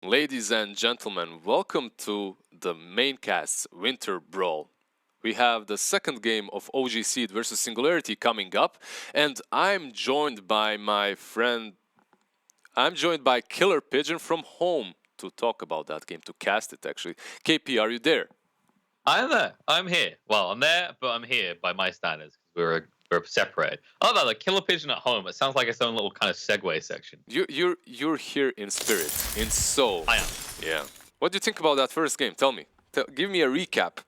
Ladies and gentlemen, welcome to the Maincast Winter Brawl. We have the second game of OG Seed versus Singularity coming up, and I'm joined by Killer Pigeon from home to talk about that game, to cast it actually. KP, are you there? I'm there. I'm here. Well, I'm there, but I'm here by my standards because we're separated. Oh no, the Killer Pigeon at home. It sounds like its own little kind of segue section. You're here in spirit, in soul. I am. Yeah. What do you think about that first game? Tell me. Give me a recap.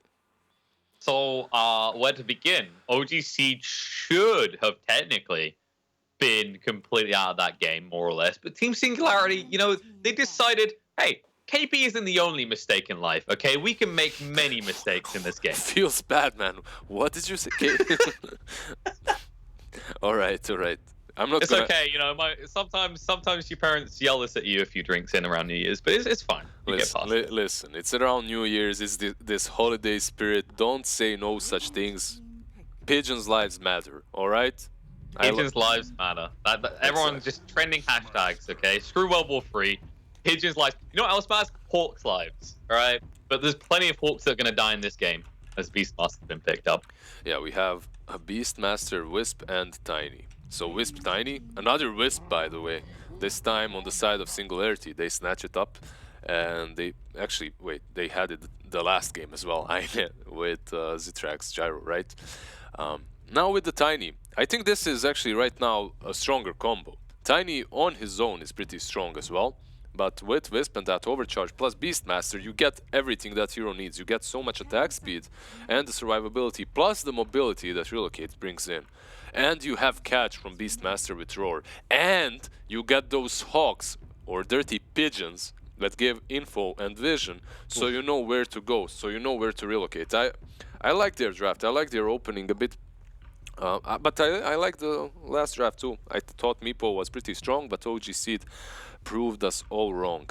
So, where to begin? OG Seed should have technically been completely out of that game, more or less. But Team Singularity, they decided, hey, KP isn't the only mistake in life, okay? We can make many mistakes in this game. Feels bad, man. What did you say? All right. It's okay, sometimes your parents yell this at you a few drinks in around New Year's, but it's fine. You get past it. Listen, it's around New Year's. It's this holiday spirit. Don't say no such things. Pigeons' lives matter. All right. Pigeons' lives matter. Everyone's just trending hashtags. Okay, screw World War III. Pigeons' lives. You know what else matters? Hawks' lives. All right, but there's plenty of Hawks that are gonna die in this game, as Beastmaster's been picked up. Yeah, we have a Beastmaster, Wisp, and Tiny. So Wisp, Tiny, another Wisp, by the way. This time on the side of Singularity, they snatch it up, and they had it the last game as well. With Zitrax Gyro, right? Now with the Tiny, I think this is actually right now a stronger combo. Tiny on his own is pretty strong as well, but with Wisp and that overcharge plus Beastmaster, you get everything that hero needs. You get so much attack speed and the survivability plus the mobility that Relocate brings in. And you have catch from Beastmaster with Roar. And you get those hawks or dirty pigeons that give info and vision, so you know where to go, so you know where to relocate. I like their draft. I like their opening a bit. But I like the last draft too. I thought Meepo was pretty strong, but OG Seed proved us all wrong.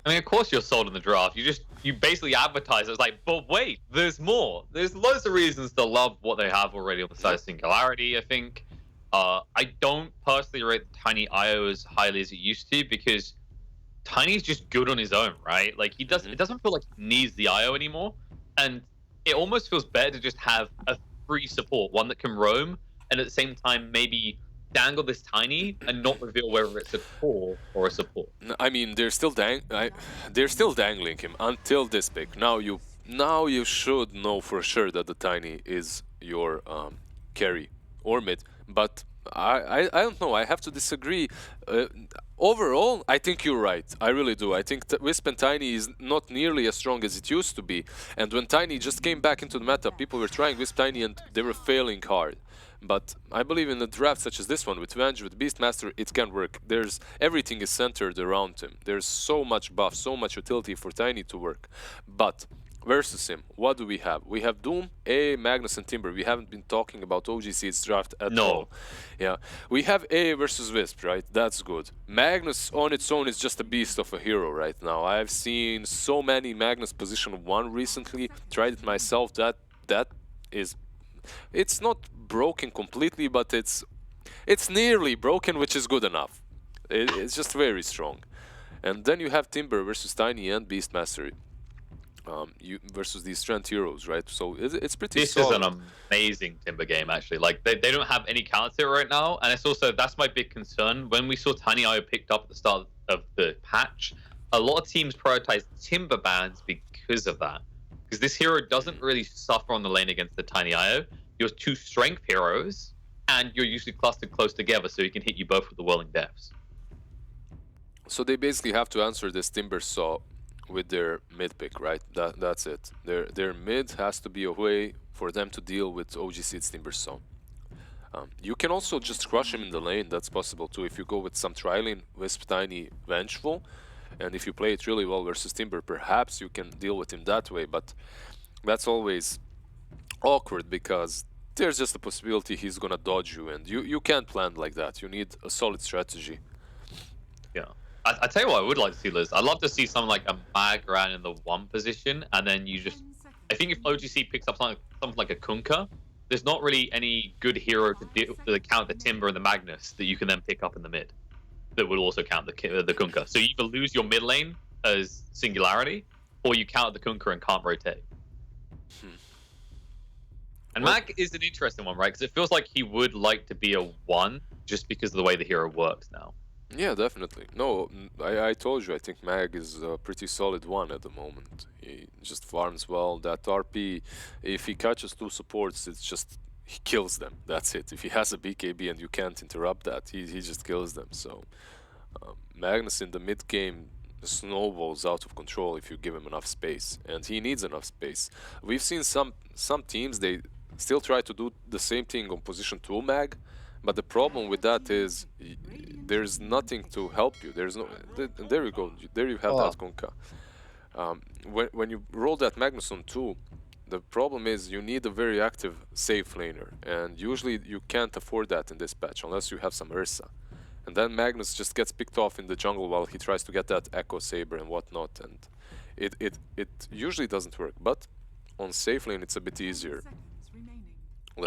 I mean, of course you're sold in the draft. You basically advertise it. It's like, but wait, there's more. There's loads of reasons to love what they have already on the side of Singularity, I think. I don't personally rate Tiny IO as highly as it used to because Tiny's just good on his own, right? Like it doesn't feel like he needs the IO anymore. And it almost feels better to just have a free support, one that can roam, and at the same time maybe dangle this Tiny and not reveal whether it's a core or a support. I mean, they're still dangling him until this pick. Now you should know for sure that the Tiny is your carry or mid, but I don't know. I have to disagree. Overall, I think you're right. I really do. I think Wisp and Tiny is not nearly as strong as it used to be. And when Tiny just came back into the meta, people were trying Wisp Tiny and they were failing hard. But I believe in a draft such as this one, with Venge, with Beastmaster, it can work. Everything is centered around him. There's so much buff, so much utility for Tiny to work. But versus him, what do we have? We have Doom, A, Magnus, and Timber. We haven't been talking about OG Seed's draft at all. Yeah, we have A versus Wisp, right? That's good. Magnus on its own is just a beast of a hero right now. I've seen so many Magnus position 1 recently. Tried it myself. That is... It's not broken completely, but it's nearly broken, which is good enough. It's just very strong. And then you have Timber versus Tiny and Beastmaster. Versus these strength heroes, right? So it's pretty solid. This is an amazing Timber game, actually. Like, they don't have any counter right now, and it's also, that's my big concern. When we saw Tiny IO picked up at the start of the patch, a lot of teams prioritize Timber bans because of that. Because this hero doesn't really suffer on the lane against the Tiny IO. You're 2 strength heroes, and you're usually clustered close together, so he can hit you both with the Whirling Deaths. So they basically have to answer this Timber Saw with their mid pick, right? That's it. Their mid has to be a way for them to deal with OG Seed's Timber Saw. You can also just crush him in the lane. That's possible too. If you go with some Trilane, Wisp, Tiny, Vengeful, and if you play it really well versus Timber, perhaps you can deal with him that way. But that's always awkward because there's just a possibility he's gonna dodge you, and you can't plan like that. You need a solid strategy. Yeah. I tell you what I would like to see, Liz. I'd love to see something like a Mag around in the 1 position, and then you just... I think if OGC picks up something like a Kunkka, there's not really any good hero to counter the Timber and the Magnus that you can then pick up in the mid. that would also count the Kunkka. So you either lose your mid lane as Singularity, or you count the Kunkka and can't rotate. And Mag is an interesting one, right? Because it feels like he would like to be a 1 just because of the way the hero works now. Yeah, definitely. No, I told you, I think Mag is a pretty solid 1 at the moment. He just farms well. That RP, if he catches 2 supports, it's just, he kills them. That's it. If he has a BKB and you can't interrupt that, he just kills them. So, Magnus in the mid game snowballs out of control if you give him enough space. And he needs enough space. We've seen some teams, they still try to do the same thing on position 2 Mag, but the problem with that is there's nothing to help you. There's no. There you go. There you have that Kunkka. When you roll that Magnus on 2, the problem is you need a very active safe laner, and usually you can't afford that in this patch unless you have some Ursa. And then Magnus just gets picked off in the jungle while he tries to get that Echo Saber and whatnot, and it usually doesn't work. But on safe lane, it's a bit easier.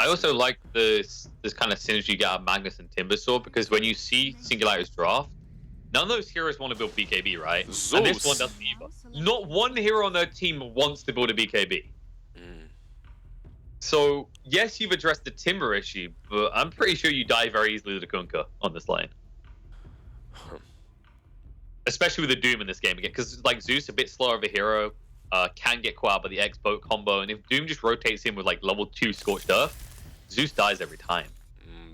I also like this kind of synergy you get out of Magnus and Timbersaw, because when you see Singularity's draft, none of those heroes want to build BKB, right? Zeus. And this one doesn't either. Not one hero on their team wants to build a BKB. So, yes, you've addressed the Timber issue, but I'm pretty sure you die very easily to the Kunkka on this lane. Especially with the Doom in this game again, because like Zeus, a bit slower of a hero, can get caught out by the X-Boat combo, and if Doom just rotates in with like level 2 Scorched Earth, Zeus dies every time.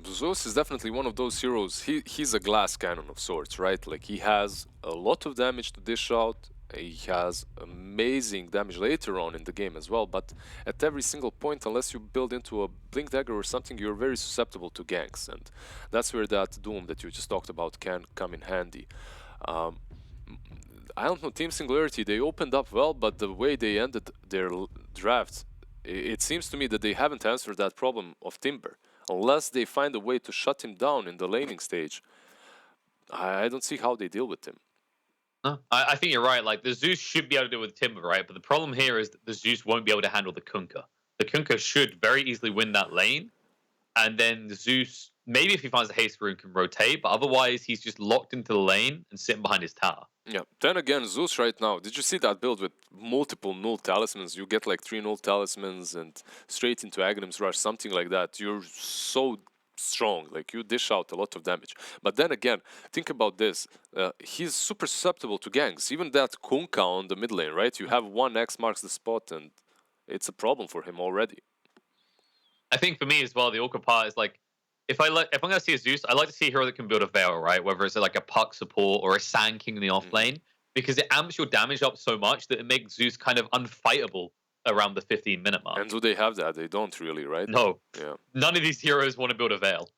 Zeus is definitely one of those heroes. He's a glass cannon of sorts, right? Like, he has a lot of damage to dish out. He has amazing damage later on in the game as well, but at every single point, unless you build into a Blink Dagger or something, you're very susceptible to ganks, and that's where that Doom that you just talked about can come in handy. I don't know, Team Singularity, they opened up well, but the way they ended their draft, it seems to me that they haven't answered that problem of Timber. Unless they find a way to shut him down in the laning stage, I don't see how they deal with him. No, I think you're right. Like, the Zeus should be able to deal with Timber, right? But the problem here is that the Zeus won't be able to handle the Kunkka. The Kunkka should very easily win that lane, and then the Zeus, maybe if he finds a haste rune, can rotate, but otherwise he's just locked into the lane and sitting behind his tower. Yeah, then again, Zeus right now, did you see that build with multiple null talismans? You get like 3 null talismans and straight into Aghanim's Rush, something like that. You're so strong, like you dish out a lot of damage. But then again, think about this, he's super susceptible to ganks. Even that Kunkka on the mid lane, right? You have 1 X marks the spot and it's a problem for him already. I think for me as well, the awkward part is like, if I'm gonna see a Zeus, I like to see a hero that can build a Veil, right? Whether it's like a Puck support or a Sand King in the off lane, because it amps your damage up so much that it makes Zeus kind of unfightable around the 15-minute mark. And do they have that? They don't really, right? No. Yeah. None of these heroes want to build a Veil.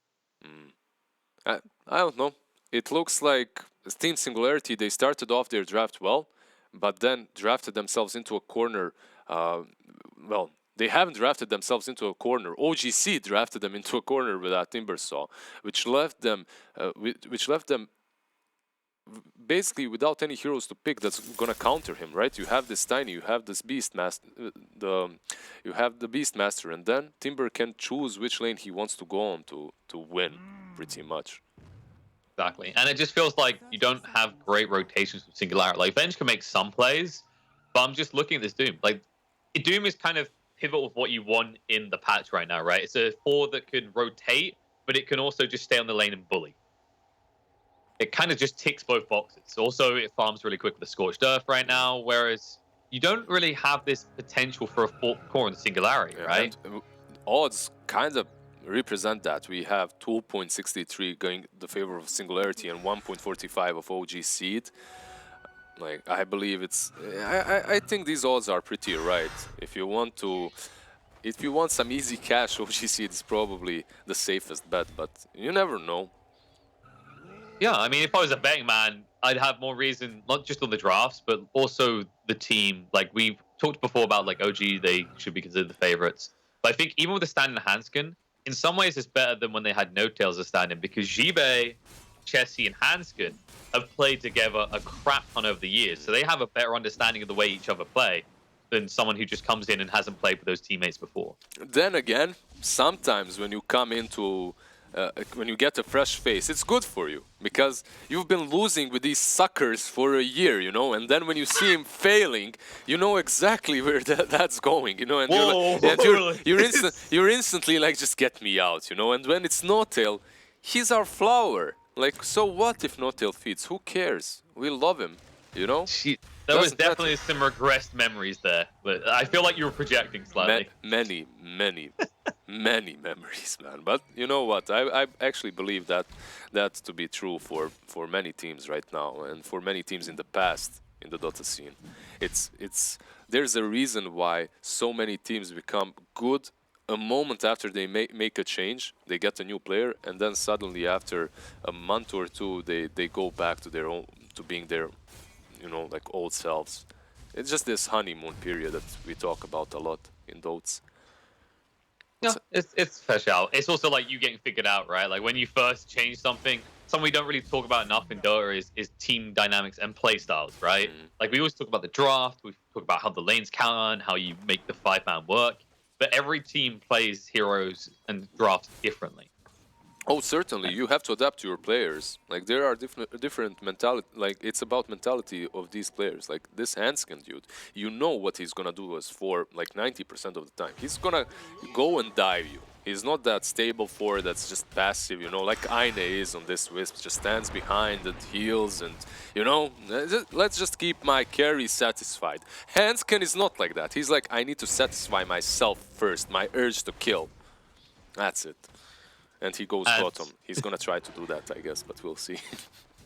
I don't know. It looks like Team Singularity, they started off their draft well, but then drafted themselves into a corner. Well, they haven't drafted themselves into a corner. OGC drafted them into a corner with that Timbersaw, which left them basically without any heroes to pick that's gonna counter him, right? You have this Tiny, you have this Beastmaster, you have the Beastmaster, and then Timber can choose which lane he wants to go on to win, pretty much. Exactly, and it just feels like you don't have great rotations with Singularity. Like, Venge can make some plays, but I'm just looking at this Doom. Like, Doom is kind of pivotal of what you want in the patch right now, right? It's a 4 that can rotate, but it can also just stay on the lane and bully. It kind of just ticks both boxes. Also, it farms really quick with the Scorched Earth right now, whereas you don't really have this potential for a 4th core in the Singularity, right? And odds kind of represent that. We have 2.63 going the favor of Singularity and 1.45 of OG Seed. Like, I believe it's... I think these odds are pretty right. If you want some easy cash, OG Seed is probably the safest bet, but you never know. Yeah, I mean, if I was a betting man, I'd have more reason, not just on the drafts, but also the team. Like, we've talked before about, like, OG, they should be considered the favorites. But I think even with the stand in Hanskin, in some ways it's better than when they had no tails as stand-in, because Jibe, Chessie, and Hanskin have played together a crap ton over the years, so they have a better understanding of the way each other play than someone who just comes in and hasn't played with those teammates before. Then again, sometimes when you come into when you get a fresh face, it's good for you because you've been losing with these suckers for a year, you know. And then when you see him failing, you know exactly where that's going, you know. And you're instantly like, just get me out, you know. And when it's No-Tail, he's our flower. Like, so what if No-Tail feeds? Who cares? We love him, you know. There was definitely some regressed memories there, but I feel like you were projecting slightly. Many memories, man. But you know what? I actually believe that to be true for many teams right now, and for many teams in the past in the Dota scene. There's a reason why so many teams become good a moment after they make a change. They get a new player, and then suddenly after a month or two, they go back to their own, to being their, you know, like old selves. It's just this honeymoon period that we talk about a lot in Dots. Yeah, it's special. It's also like you getting figured out, right? Like when you first change something we don't really talk about enough in Dota is team dynamics and play styles, right? Like we always talk about the draft, we talk about how the lanes count, how you make the 5-man work, but every team plays heroes and drafts differently. Oh, certainly. You have to adapt to your players. Like, there are different mentality. Like, it's about mentality of these players. Like, this Hanskin dude, you know what he's gonna do as for, like, 90% of the time. He's gonna go and dive you. He's not that stable forward that's just passive, you know, like Aine is on this Wisp. Just stands behind and heals and, you know, let's just keep my carry satisfied. Hanskin is not like that. He's like, I need to satisfy myself first, my urge to kill. That's it. And he goes bottom. He's gonna try to do that, I guess, but we'll see.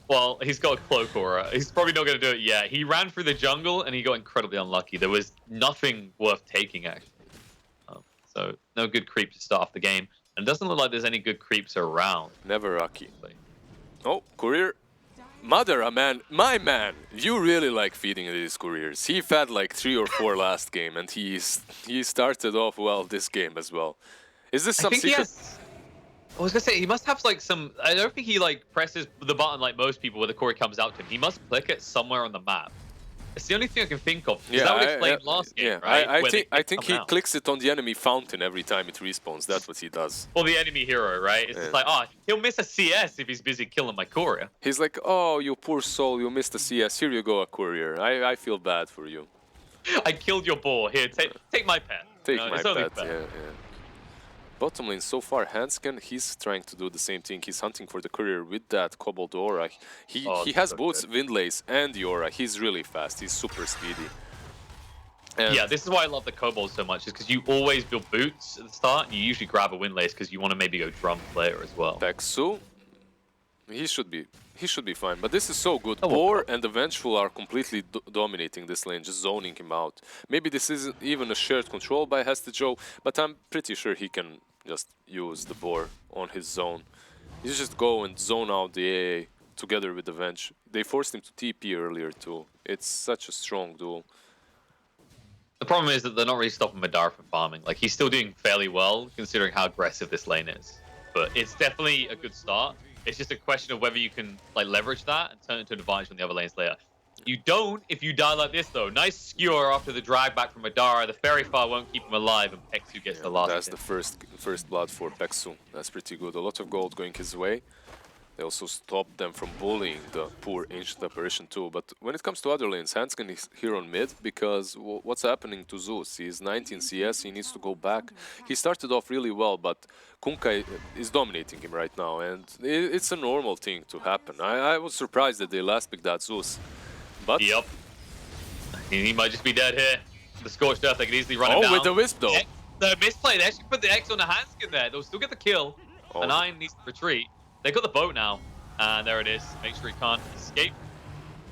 Well, he's got a cloak aura. He's probably not gonna do it yet. He ran through the jungle and he got incredibly unlucky. There was nothing worth taking, actually. So no good creep to start off the game. And it doesn't look like there's any good creeps around. Never Rocky. Oh, courier. Madara, man, my man, you really like feeding these couriers. He fed like 3 or 4 last game, and he started off well this game as well. Is this some secret? I was gonna say he must have like some. I don't think he like presses the button like most people where the courier comes out to him. He must click it somewhere on the map. It's the only thing I can think of. Yeah, that would explain last game, right? I think he clicks it on the enemy fountain every time it respawns. That's what he does. Or the enemy hero, right? It's just like, oh, he'll miss a CS if he's busy killing my courier. He's like, oh, you poor soul, you missed a CS. Here you go, a courier. I feel bad for you. I killed your boar. Here, take my pet. Take my pet. Yeah. Bottom lane so far, Hanskin, he's trying to do the same thing. He's hunting for the courier with that Cobalt Aura. He has both Windlace and the Aura. He's really fast. He's super speedy. And yeah, this is why I love the Cobalt so much, is because you always build boots at the start, and you usually grab a Windlace because you want to maybe go drum player as well. Pexu, he should be fine. But this is so good. Boar and the Vengeful are completely dominating this lane, just zoning him out. Maybe this isn't even a shared control by Hestejo, but I'm pretty sure he can just use the Boar on his zone. You just go and zone out the AA together with the Venge. They forced him to TP earlier too. It's such a strong duel. The problem is that they're not really stopping Madara from farming. Like, he's still doing fairly well, considering how aggressive this lane is. But it's definitely a good start. It's just a question of whether you can like leverage that and turn it into an advantage on the other lanes later. You don't if you die like this, though. Nice skewer after the drag back from Madara. The Fairy Fire won't keep him alive, and Pexu gets the last That's hit. the first blood for Pexu. That's pretty good. A lot of gold going his way. They also stopped them from bullying the poor Ancient Apparition too. But when it comes to other lanes, Hanskin is here on mid because what's happening to Zeus? He's 19 CS, he needs to go back. He started off really well, but Kunkai is dominating him right now, and it's a normal thing to happen. I was surprised that they last picked that Zeus. But yep. He might just be dead here. The Scorched Earth, they can easily run him down. With the Wisp though. The misplay, they actually put the X on the Hanskin there. They'll still get the kill. And Nine needs to retreat. They got the boat now, and there it is. Make sure he can't escape.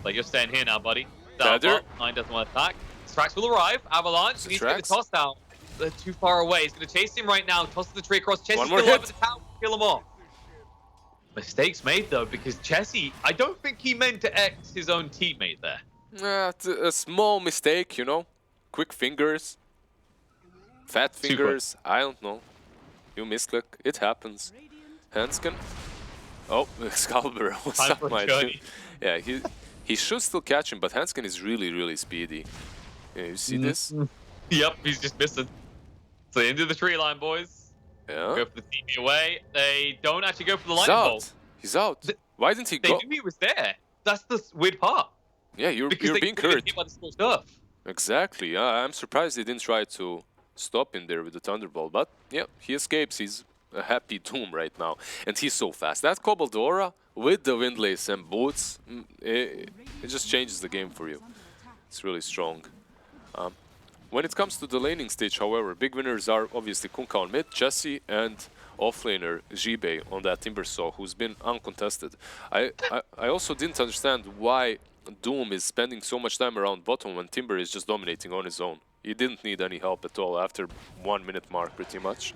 Like, you're staying here now, buddy. Nine doesn't want to attack. Strax will arrive. Avalanche needs to get the toss down. They're too far away. He's going to chase him right now. Tosses the tree across. Chessie's still over the tower. Kill him off. Mistakes made, though, because Chessie, I don't think he meant to X his own teammate there. It's a small mistake, you know. Quick fingers. Fat fingers. I don't know. You misclick. It happens. Hanskin. Oh, Excalibur. What's up, my dude? Yeah, he should still catch him, but Hanskin is really, really speedy. Yeah, you see this? Yep, he's just missing. So into the tree line, boys. Yeah. Go for the TP away. They don't actually go for the He's lightning out. bolt. He's out. Why didn't he They go? knew he was there. That's the weird part. Yeah, you're Because they being couldn't hurt. hit by the scorched earth. Exactly. I'm surprised they didn't try to stop him there with the Thunderbolt. But yeah, he escapes. He's a happy Doom right now. And he's so fast. That Cobalt Aura with the Windlace and boots, it just changes the game for you. It's really strong. When it comes to the laning stage, however, big winners are obviously Kunkka on mid, Jesse, and offlaner Jibe on that Timbersaw, who's been uncontested. I also didn't understand why Doom is spending so much time around bottom when Timber is just dominating on his own. He didn't need any help at all after 1 minute mark, pretty much.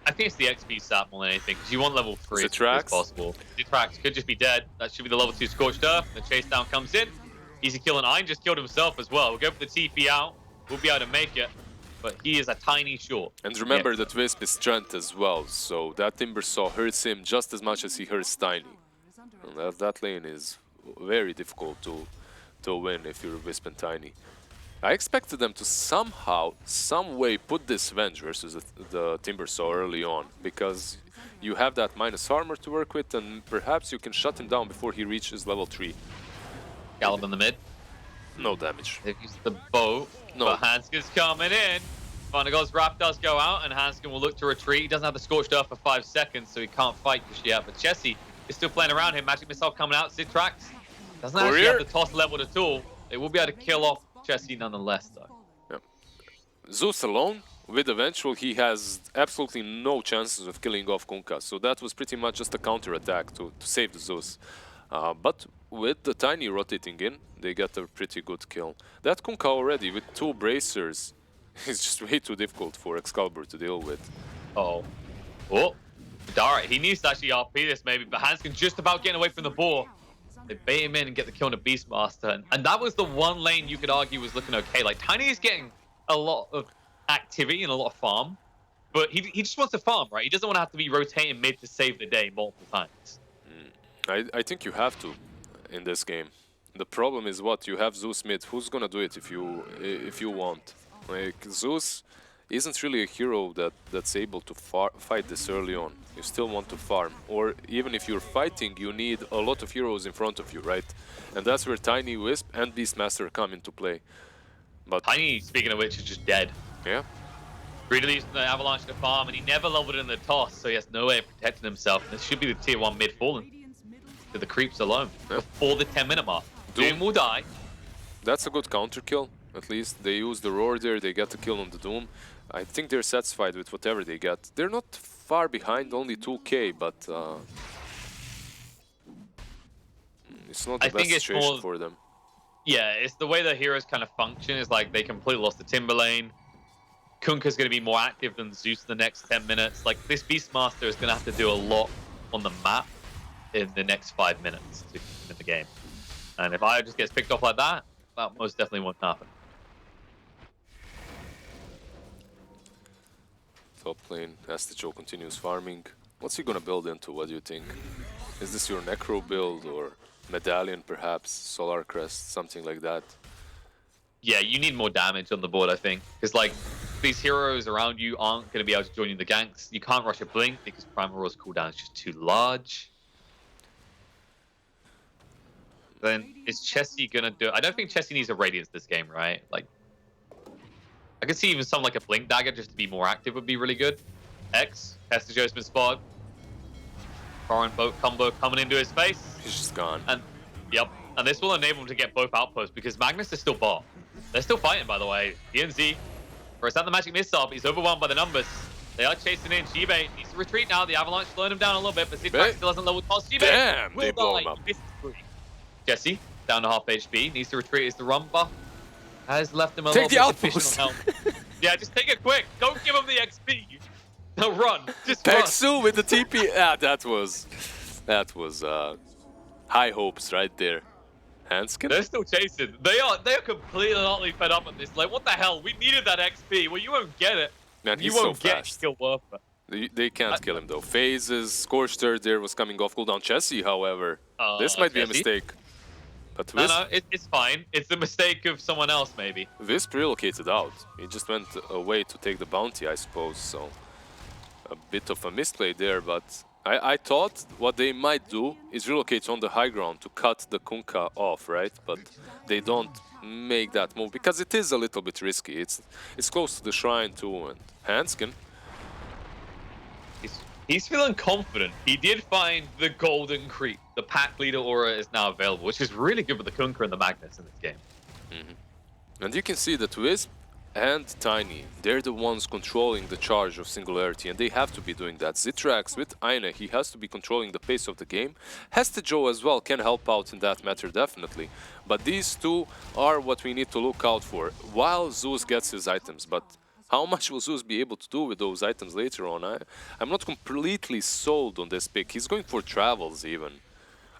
I think it's the XP stat more than anything, because you want level 3 as quickly as Zitrax? possible. Zitrax could just be dead. That should be the level 2 Scorched Earth. The chase down comes in. Easy kill, and Ein just killed himself as well. We'll go for the TP out. We'll be able to make it, but he is a tiny short. And remember that Wisp is strength as well, so that Timbersaw hurts him just as much as he hurts Tiny. And that lane is very difficult to win if you're Wisp and Tiny. I expected them to somehow, some way put this Venge versus the Timbersaw early on, because you have that minus armor to work with, and perhaps you can shut him down before he reaches level 3. Gallop in the mid. No damage. They use the boat, No. but Hanskin's coming in. Vanagol's Wrap does go out, and Hanskin will look to retreat. He doesn't have the Scorched Earth for 5 seconds, so he can't fight just yet. But Chessie is still playing around him. Magic Missile coming out. Zitrax doesn't actually have the toss leveled at all. They will be able to kill off Chessie nonetheless, though. Yeah. Zeus alone, with Eventual, he has absolutely no chances of killing off Kunkka. So that was pretty much just a counter-attack to save the Zeus. But with the Tiny rotating in, they get a pretty good kill. That Kunkka already, with 2 bracers, is just way too difficult for Excalibur to deal with. Oh. Dara, he needs to actually RP this maybe, but Hanskin just about getting away from the boar. They bait him in and get the kill on a Beastmaster. And that was the one lane you could argue was looking okay. Like, Tiny is getting a lot of activity and a lot of farm, but he just wants to farm, right? He doesn't want to have to be rotating mid to save the day multiple times. I think you have to in this game. The problem is what? You have Zeus mid. Who's gonna do it if you want? Like, Zeus isn't really a hero that's able to fight this early on. You still want to farm. Or even if you're fighting, you need a lot of heroes in front of you, right? And that's where Tiny, Wisp, and Beastmaster come into play. But Tiny, speaking of which, is just dead. yeah. Greedily using the Avalanche to farm, and he never leveled in the toss, so he has no way of protecting himself. And this should be the tier 1 mid fallen to the creeps alone before the 10-minute mark. Doom will die. That's a good counter kill, at least. They use the roar there, they get the kill on the Doom. I think they're satisfied with whatever they get. They're not far behind, only 2k, but it's not the best situation for them. Yeah, it's the way the heroes kind of function. Is like they completely lost the Timber lane. Kunkka's going to be more active than Zeus in the next 10 minutes. Like, this Beastmaster is going to have to do a lot on the map in the next 5 minutes to win the game. And if I just gets picked off like that, that most definitely won't happen. Top lane, Asticho continues farming. What's he gonna build into, what do you think? Is this your Necro build or Medallion perhaps, Solar Crest, something like that? Yeah, you need more damage on the board, I think. Because, like, these heroes around you aren't going to be able to join you in the ganks. You can't rush a Blink because Primal Roar's cooldown is just too large. Then is Chessie going to do... I don't think Chessie needs a Radiance this game, right? Like, I could see even something like a Blink Dagger just to be more active would be really good. X, Estajo's been spotted. Foreign boat combo coming into his face. He's just gone. And, yep. And this will enable him to get both outposts because Magnus is still bot. They're still fighting, by the way. DNZ, first out the Magic Missile, but he's overwhelmed by the numbers. They are chasing in. Jibe needs to retreat now. The Avalanche slowing him down a little bit, but Zitrax still hasn't leveled past Jibe. Damn, they blow him up. Jesse, down to half HP, needs to retreat. Is the run buff. Has left him a take little the bit outpost. Yeah, just take it quick. Don't give him the XP. No, run. Just Pexu with the TP. Ah, that was high hopes right there. Hanskin? They're still chasing. They're completely and utterly fed up at this. Like, what the hell? We needed that XP. Well, you won't get it. Man, he's you won't so get fast. skill worth it. They can't kill him though. Phases, Scorched Earth there was coming off cooldown. Chessie, however, this might be a mistake. But Wisp, No, it's fine. It's the mistake of someone else, maybe. Wisp relocated out. He just went away to take the bounty, I suppose. So a bit of a misplay there, but I thought what they might do is relocate on the high ground to cut the Kunkka off, right? But they don't make that move because it is a little bit risky. It's close to the shrine too, and Hanskin. He's feeling confident. He did find the golden creep. The pack leader aura is now available, which is really good with the Kunkka and the Magnus in this game. And you can see that Wisp and Tiny, they're the ones controlling the charge of Singularity, and they have to be doing that. Zitrax with Aina, he has to be controlling the pace of the game. Hestejo as well can help out in that matter, definitely. But these two are what we need to look out for, while Zeus gets his items. But how much will Zeus be able to do with those items later on? I'm not completely sold on this pick. He's going for travels even.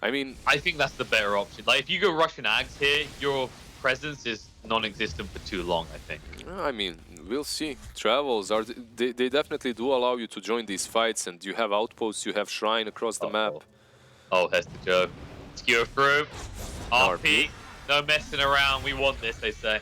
I mean, I think that's the better option. Like, if you go Russian Ags here, your presence is non-existent for too long, I think. I mean, we'll see. Travels are they definitely do allow you to join these fights, and you have outposts, you have shrine across the map. Oh, Hestejo. Skewer through. RP. No messing around. We want this, they say.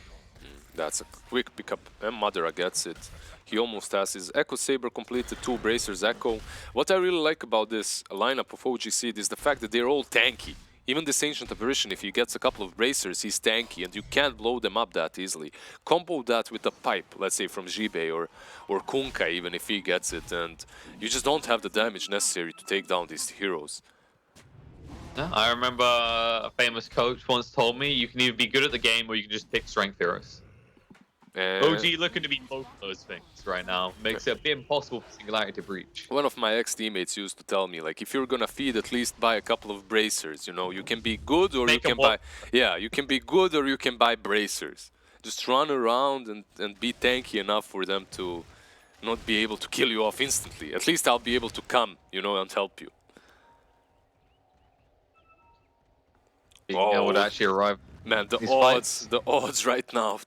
That's a quick pickup, and Madara gets it. He almost has his Echo Saber completed, 2 bracers Echo. What I really like about this lineup of OG Seed is the fact that they're all tanky. Even this Ancient Apparition, if he gets a couple of bracers, he's tanky, and you can't blow them up that easily. Combo that with a pipe, let's say from Jibei or Kunkka, even if he gets it, and you just don't have the damage necessary to take down these heroes. Yeah, I remember a famous coach once told me you can either be good at the game or you can just pick strength heroes. OG looking to be both of those things right now. Makes it a bit impossible for Singularity to breach. One of my ex-teammates used to tell me, like, if you're gonna feed, at least buy a couple of bracers, you know? You can be good or you can buy... Yeah, you can be good or you can buy bracers. Just run around and be tanky enough for them to not be able to kill you off instantly. At least I'll be able to come, you know, and help you. I would actually arrive. Man, the odds right now.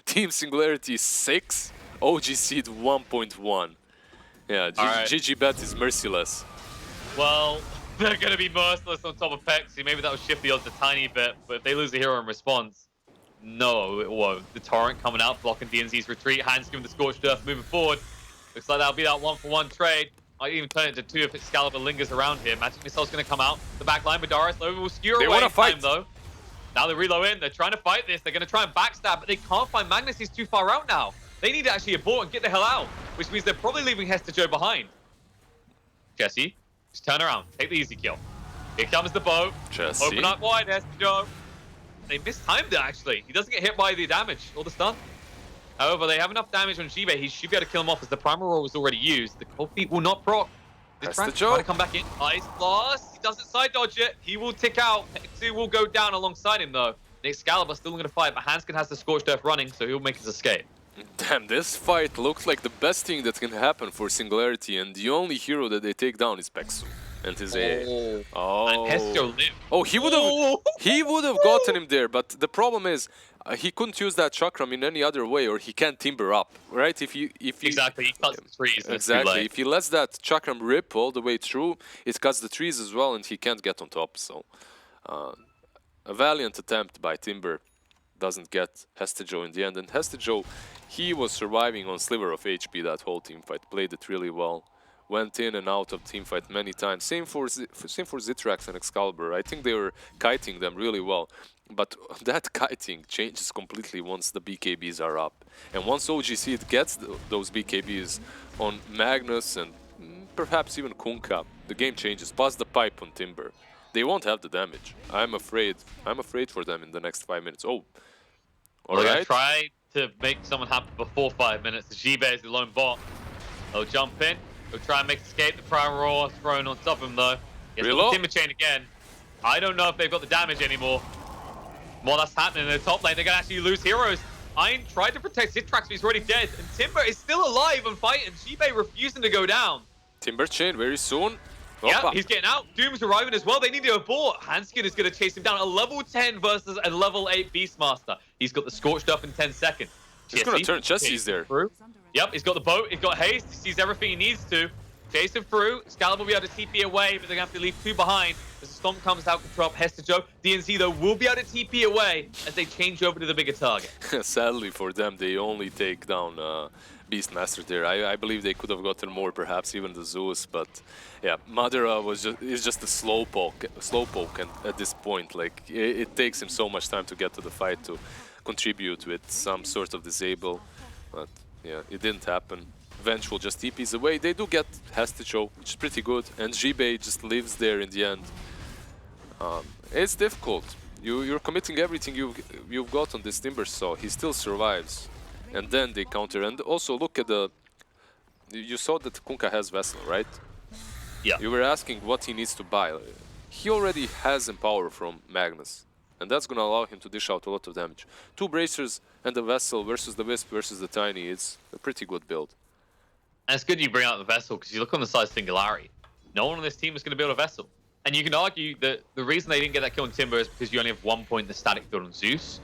Team Singularity 6, OG Seed 1.1. Yeah, GG Bet is merciless. Well, they're going to be merciless on top of Pexi. Maybe that'll shift the odds a tiny bit, but if they lose a hero in response, no, it won't. The Torrent coming out, blocking DNZ's retreat. Hands giving the Scorched Earth moving forward. Looks like that'll be that 1-for-1 trade. Might even turn it into 2 if Excalibur lingers around here. Magic Missile's going to come out. The back line, Madara slowly will skewer away. They want to fight, though. Now they reload in, they're trying to fight this, they're going to try and backstab, but they can't find Magnus, he's too far out now. They need to actually abort and get the hell out, which means they're probably leaving Hestejo behind. Jesse, just turn around, take the easy kill. Here comes the boat. Jesse. Open up wide, Hestejo. They mistimed it, actually. He doesn't get hit by the damage or the stun. However, they have enough damage on Jibei, he should be able to kill him off as the primal roll was already used. The cold feet will not proc. They're trying to come back in. Nice blast. He doesn't side dodge it. He will tick out. Pexu will go down alongside him though. The Excalibur still going to fight, but Hanskin has the Scorched Earth running, so he'll make his escape. Damn, this fight looks like the best thing that can happen for Singularity, and the only hero that they take down is Pexu and his AA. And Hestejo lived. Oh, he would have gotten him there, but the problem is he couldn't use that chakram in any other way, or he can't timber up, right? Exactly, he cuts the trees. Exactly, if he lets that chakram rip all the way through, it cuts the trees as well, and he can't get on top. So, a valiant attempt by Timber doesn't get Hestejo in the end, and Hestejo, he was surviving on sliver of HP that whole team fight, played it really well. Went in and out of teamfight many times. Same for Zitrax and Excalibur. I think they were kiting them really well. But that kiting changes completely once the BKBs are up. And once OG Seed gets those BKBs on Magnus and perhaps even Kunkka, the game changes. Plus the pipe on Timber. They won't have the damage. I'm afraid for them in the next 5 minutes. Oh, We're gonna try to make someone happen before 5 minutes. The Jibei is the lone bot. They'll jump in. He'll try and make escape. The Prime Roar thrown on top of him though. Gets the Timber Chain again. I don't know if they've got the damage anymore. While that's happening in the top lane, they're going to actually lose heroes. Iron tried to protect Zitrax, but he's already dead. And Timber is still alive and fighting. Jibei refusing to go down. Timber Chain very soon. Yeah, he's getting out. Doom's arriving as well. They need to abort. Hanskin is going to chase him down. A level 10 versus a level 8 Beastmaster. He's got the Scorched Up in 10 seconds. He's going to turn Jesse's there. Through. Yep, he's got the boat. He's got haste. He sees everything he needs to. Chase him through. Excalibur will be able to TP away, but they're going to have to leave 2 behind. As the Stomp comes out, control up Hestejo. DNZ, though, will be able to TP away as they change over to the bigger target. Sadly for them, they only take down Beastmaster there. I believe they could have gotten more, perhaps even the Zeus, but yeah, Madara is just a slowpoke, and at this point, like it takes him so much time to get to the fight to contribute with some sort of disable, but yeah, it didn't happen. Venge will just TPs away. They do get Hesticho, which is pretty good, and Jibei just lives there in the end. It's difficult. You're committing everything you've got on this Timber Saw. He still survives, and then they counter. And also look at the. You saw that Kunkka has Vessel, right? Yeah. You were asking what he needs to buy. He already has Empower from Magnus, and that's gonna allow him to dish out a lot of damage. 2 Bracers and the Vessel versus the Wisp versus the Tiny. It's a pretty good build. And it's good you bring out the Vessel, because you look on the side of Singularity. No one on this team is going to build a Vessel. And you can argue that the reason they didn't get that kill on Timber is because you only have 1 point in the static build on Zeus.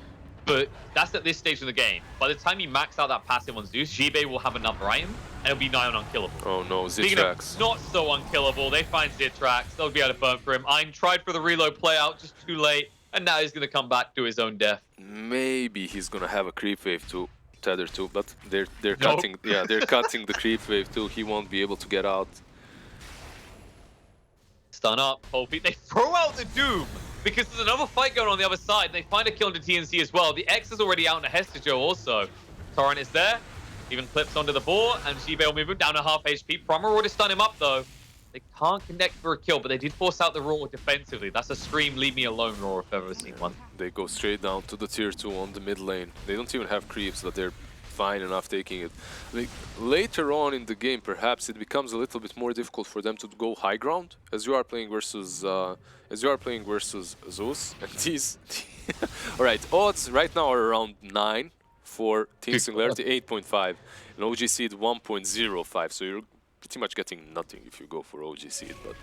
But that's at this stage of the game. By the time you max out that passive on Zeus, Jibei will have another item, and it'll be nigh on unkillable. Oh no, Speaking of Zitrax. not so unkillable, they find Zitrax. They'll be able to burn for him. Ein tried for the reload play out, just too late. And now he's going to come back to his own death. Maybe he's gonna have a creep wave to tether to, but they're Nope. cutting. Yeah, they're cutting the creep wave too. He won't be able to get out. Stun up, Popey. They throw out the Doom because there's another fight going on the other side. They find a kill into TNC as well. The X is already out in Hestijo also. Torrent is there. Even clips onto the board, and Jibei will move him down to half HP. Promer already stun him up though. They can't connect for a kill, but they did force out the Roar defensively. That's a Scream, leave me alone Roar if I've ever seen one. They go straight down to the tier 2 on the mid lane. They don't even have creeps, but they're fine enough taking it. Like, later on in the game, perhaps it becomes a little bit more difficult for them to go high ground as you are playing versus Zeus. And these, all right, odds right now are around 9 for Team Singularity, 8.5, and OG Seed 1.05. So you're pretty much getting nothing if you go for OG Seed, but.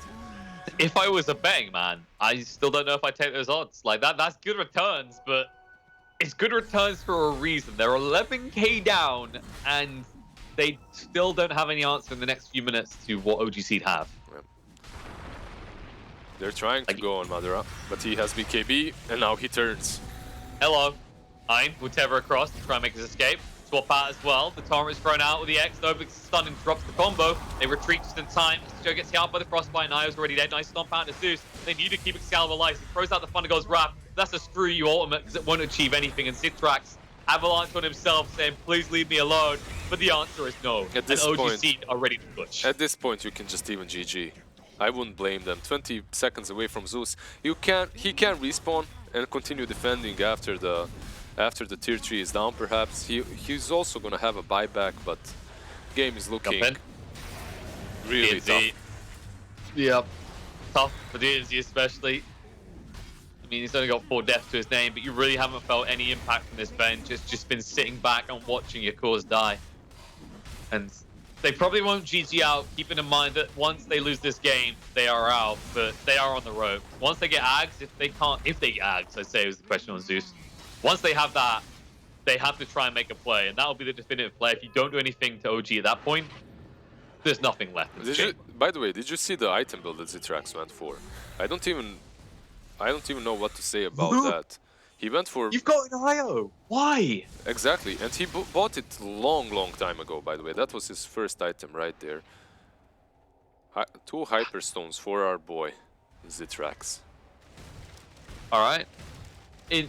If I was a betting man, I still don't know if I take those odds. Like that's good returns, but it's good returns for a reason. They're 11k down, and they still don't have any answer in the next few minutes to what OG Seed have. Yeah. They're trying to go on Madara, but he has BKB, and now he turns. Hello. Ein will tether across to try and make his escape. Swap out as well. The Torrent is thrown out with the X, though, because stun and drops the combo. They retreat just in time. Joe gets hit out by the Frostbite. Nayo's already dead. Nice stomp out to Zeus. They need to keep Excalibur alive. He throws out the Thunder God's Wrath. That's a screw you ultimate, because it won't achieve anything. And Zitrax avalanche on himself, saying, please leave me alone. But the answer is no. At this and OG point, Seed are ready to push. At this point, you can just even GG. I wouldn't blame them. 20 seconds away from Zeus. He can respawn and continue defending after the tier 3 is down, perhaps. He's also gonna have a buyback, but game is looking really tough. Yep. Tough for DNZ especially. I mean, he's only got 4 deaths to his name, but you really haven't felt any impact from this bench. It's just been sitting back and watching your cause die. And they probably won't GG out, keeping in mind that once they lose this game, they are out, but they are on the rope. Once they get Ags, if they get Ags, I'd say it was the question on Zeus. Once they have that, they have to try and make a play, and that'll be the definitive play. If you don't do anything to OG at that point, there's nothing left. By the way, did you see the item build that Zitrax went for? I don't even know what to say about that. He went for... You've got an IO. Why? Exactly, and he bought it long time ago, by the way. That was his first item right there. 2 Hyperstones for our boy, Zitrax. Alright.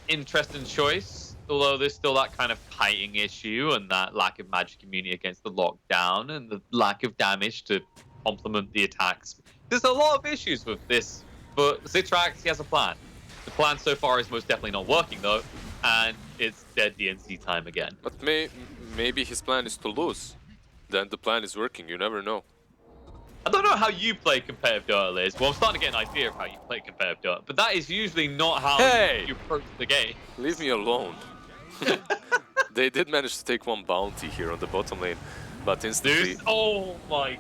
Interesting choice, although there's still that kind of kiting issue and that lack of magic immunity against the lockdown and the lack of damage to complement the attacks. There's a lot of issues with this, but Zitrax, he has a plan. The plan so far is most definitely not working though, and it's dead DNC time again. But maybe his plan is to lose. Then the plan is working, you never know. I don't know how you play competitive Dota, Liz. Well, I'm starting to get an idea of how you play competitive Dota, but that is usually not how you approach the game. Leave me alone. They did manage to take 1 bounty here on the bottom lane, but instantly... Oh my...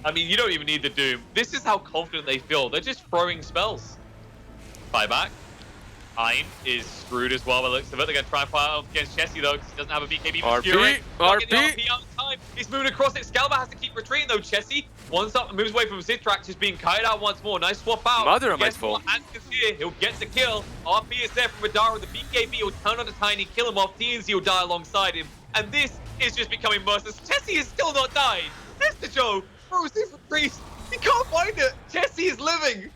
I mean, you don't even need the Doom. This is how confident they feel. They're just throwing spells. Buyback. Ein is screwed as well by the looks of it. They're going to try and fight out against Chessie though, because he doesn't have a BKB. RP! RP out of time. He's moving across it. Excalibur has to keep retreating though. Chessie once up, moves away from Zitrax, just being kited out once more. Nice swap out. Madara might fall. Here. He'll get the kill. RP is there from Madara with the BKB. He'll turn on the Tiny, kill him off. TNZ will die alongside him. And this is just becoming merciless. Tessie is still not dying. Mr. Joe throws his retreat. He can't find it. Tessie is living.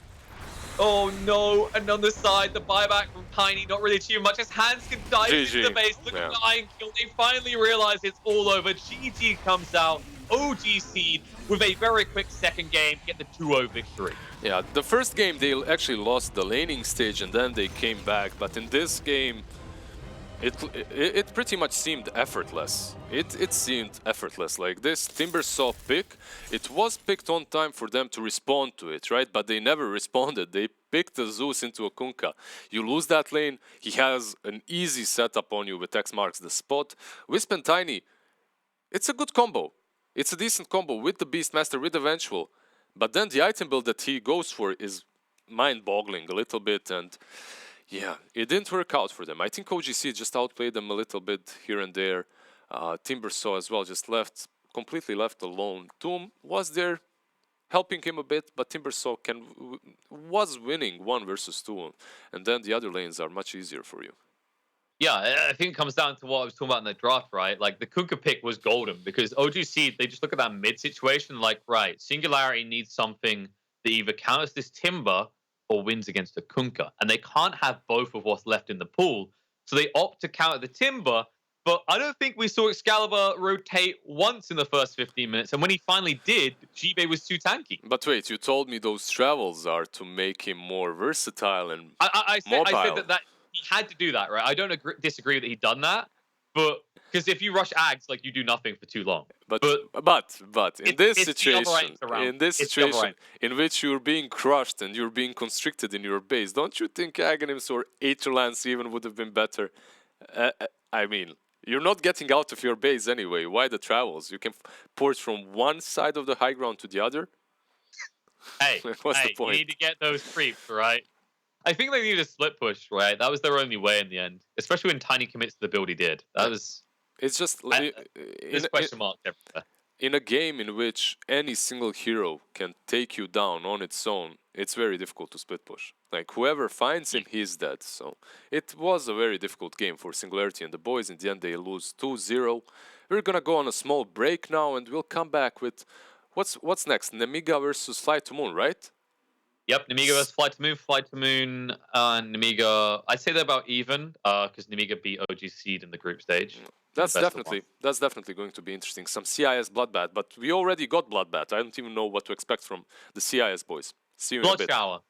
Oh no, and on the side, the buyback from Tiny not really achieving much as Hanskin dives into the base. Look at the iron kill. They finally realize it's all over. GG comes out, OG Seed, with a very quick second game to get the 2-0 victory. Yeah, the first game they actually lost the laning stage and then they came back, but in this game, it pretty much seemed effortless. It seemed effortless. Like this Timbersaw pick, it was picked on time for them to respond to it, right? But they never responded. They picked the Zeus into a Kunkka. You lose that lane, he has an easy setup on you with X marks the spot. Wisp and Tiny, it's a good combo. It's a decent combo with the Beastmaster, with Eventual. But then the item build that he goes for is mind-boggling a little bit, and yeah, it didn't work out for them. I think OGC just outplayed them a little bit here and there. Timbersaw as well just completely left alone. Doom was there helping him a bit, but Timbersaw was winning 1 versus 2, and then the other lanes are much easier for you. Yeah, I think it comes down to what I was talking about in the draft, right? Like, the Kunkka pick was golden because OGC, they just look at that mid situation like, right, Singularity needs something that either counters this Timber or wins against a Kunkka. And they can't have both of what's left in the pool. So they opt to counter the Timber. But I don't think we saw Excalibur rotate once in the first 15 minutes. And when he finally did, Jibe was too tanky. But wait, you told me those travels are to make him more versatile and I mobile. said that he had to do that, right? I don't disagree that he'd done that. But because if you rush Ags, like, you do nothing for too long. But in this situation, in which you're being crushed and you're being constricted in your base, don't you think Aghanims or Aetherlance even would have been better? I mean, you're not getting out of your base anyway. Why the travels? You can port from one side of the high ground to the other. Hey, what's the point? You need to get those creeps, right? I think they needed a split push, right? That was their only way in the end, especially when Tiny commits to the build he did. That was. It's just there's question marks everywhere. In a game in which any single hero can take you down on its own, it's very difficult to split push. Like, whoever finds him, he's dead. So it was a very difficult game for Singularity and the boys. In the end, they lose 2-0. We're gonna go on a small break now, and we'll come back with what's next. Nemiga versus Fly to Moon, right? Yep, Nemiga versus Fly to Moon. Fly to Moon and Nemiga, I'd say they're about even, because Nemiga beat OG Seed in the group stage. That's definitely going to be interesting. Some CIS Bloodbath, but we already got Bloodbath. I don't even know what to expect from the CIS boys. See you in a bit. Blood Shower.